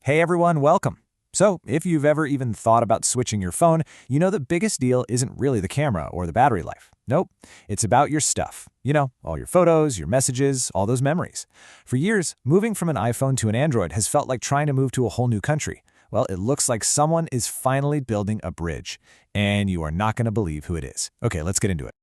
Hey everyone, welcome. So, if you've ever even thought about switching your phone, you know the biggest deal isn't really the camera or the battery life. Nope, it's about your stuff. You know, all your photos, your messages, all those memories. For years, moving from an iPhone to an Android has felt like trying to move to a whole new country. Well, it looks like someone is finally building a bridge, and you are not going to believe who it is. Okay, let's get into it.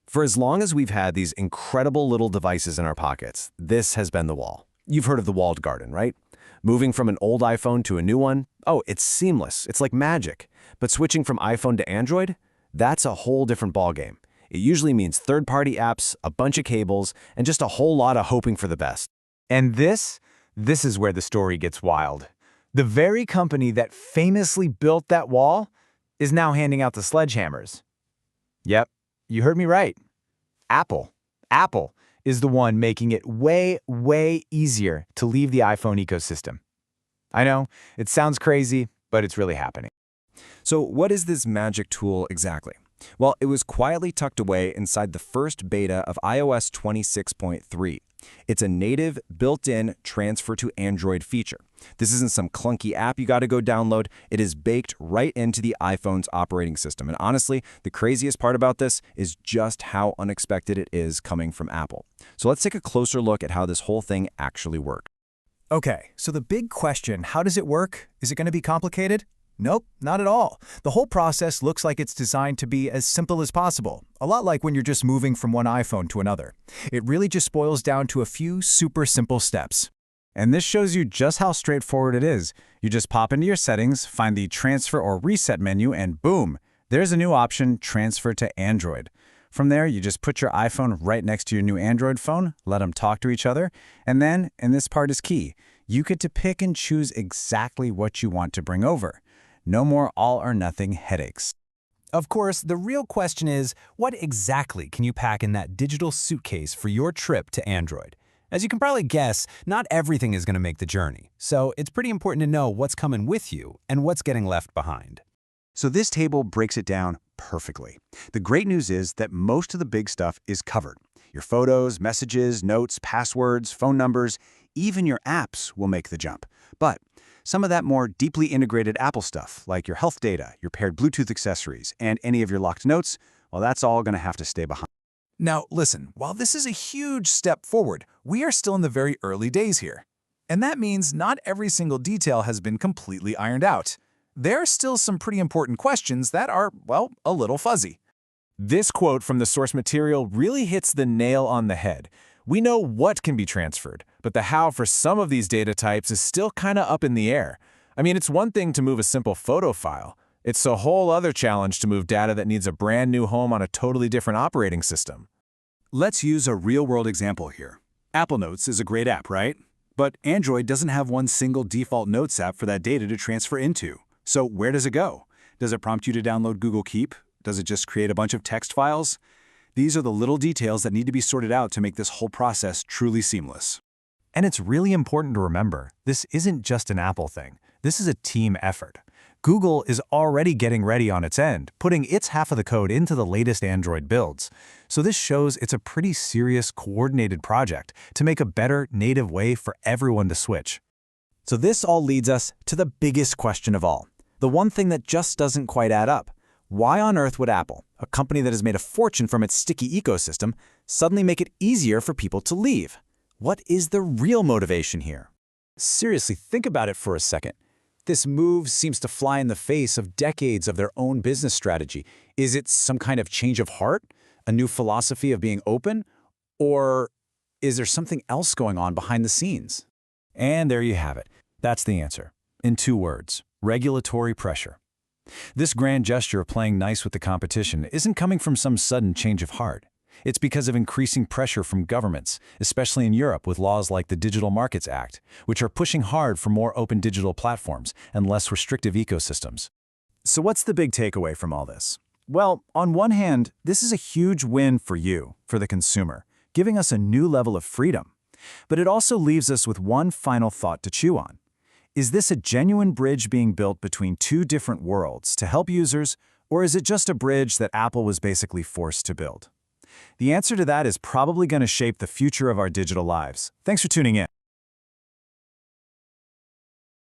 For as long as we've had these incredible little devices in our pockets, this has been the wall. You've heard of the walled garden, right? Moving from an old iPhone to a new one, oh, it's seamless. It's like magic. But switching from iPhone to Android, that's a whole different ballgame. It usually means third-party apps, a bunch of cables, and just a whole lot of hoping for the best. And this is where the story gets wild. The very company that famously built that wall is now handing out the sledgehammers. Yep, you heard me right. Apple. Apple is the one making it way, way easier to leave the iPhone ecosystem. I know, it sounds crazy, but it's really happening. So what is this magic tool exactly? Well, it was quietly tucked away inside the first beta of iOS 26.3. It's a native, built-in transfer to Android feature. This isn't some clunky app you got to go download. It is baked right into the iPhone's operating system. And honestly, the craziest part about this is just how unexpected it is coming from Apple. So let's take a closer look at how this whole thing actually works. Okay, so the big question, how does it work? Is it going to be complicated? Nope, not at all. The whole process looks like it's designed to be as simple as possible, a lot like when you're just moving from one iPhone to another. It really just boils down to a few super simple steps. And this shows you just how straightforward it is. You just pop into your settings, find the Transfer or Reset menu, and boom, there's a new option, Transfer to Android. From there, you just put your iPhone right next to your new Android phone, let them talk to each other, and then, and this part is key, you get to pick and choose exactly what you want to bring over. No more all-or-nothing headaches. Of course, the real question is, what exactly can you pack in that digital suitcase for your trip to Android? As you can probably guess, not everything is going to make the journey, so it's pretty important to know what's coming with you and what's getting left behind. So this table breaks it down perfectly. The great news is that most of the big stuff is covered. Your photos, messages, notes, passwords, phone numbers, even your apps will make the jump. But some of that more deeply integrated Apple stuff, like your health data, your paired Bluetooth accessories, and any of your locked notes, well, that's all going to have to stay behind. Now, listen, while this is a huge step forward, we are still in the very early days here. And that means not every single detail has been completely ironed out. There are still some pretty important questions that are, well, a little fuzzy. This quote from the source material really hits the nail on the head. We know what can be transferred, but the how for some of these data types is still kind of up in the air. I mean, it's one thing to move a simple photo file. It's a whole other challenge to move data that needs a brand new home on a totally different operating system. Let's use a real-world example here. Apple Notes is a great app, right? But Android doesn't have one single default Notes app for that data to transfer into. So where does it go? Does it prompt you to download Google Keep? Does it just create a bunch of text files? These are the little details that need to be sorted out to make this whole process truly seamless. And it's really important to remember, this isn't just an Apple thing. This is a team effort. Google is already getting ready on its end, putting its half of the code into the latest Android builds. So this shows it's a pretty serious, coordinated project to make a better native way for everyone to switch. So this all leads us to the biggest question of all, the one thing that just doesn't quite add up. Why on earth would Apple, a company that has made a fortune from its sticky ecosystem, suddenly make it easier for people to leave? What is the real motivation here? Seriously, think about it for a second. This move seems to fly in the face of decades of their own business strategy. Is it some kind of change of heart? A new philosophy of being open? Or is there something else going on behind the scenes? And there you have it. That's the answer. In 2 words, regulatory pressure. This grand gesture of playing nice with the competition isn't coming from some sudden change of heart. It's because of increasing pressure from governments, especially in Europe with laws like the Digital Markets Act, which are pushing hard for more open digital platforms and less restrictive ecosystems. So what's the big takeaway from all this? Well, on one hand, this is a huge win for you, for the consumer, giving us a new level of freedom. But it also leaves us with one final thought to chew on. Is this a genuine bridge being built between 2 different worlds to help users, or is it just a bridge that Apple was basically forced to build? The answer to that is probably going to shape the future of our digital lives. Thanks for tuning in.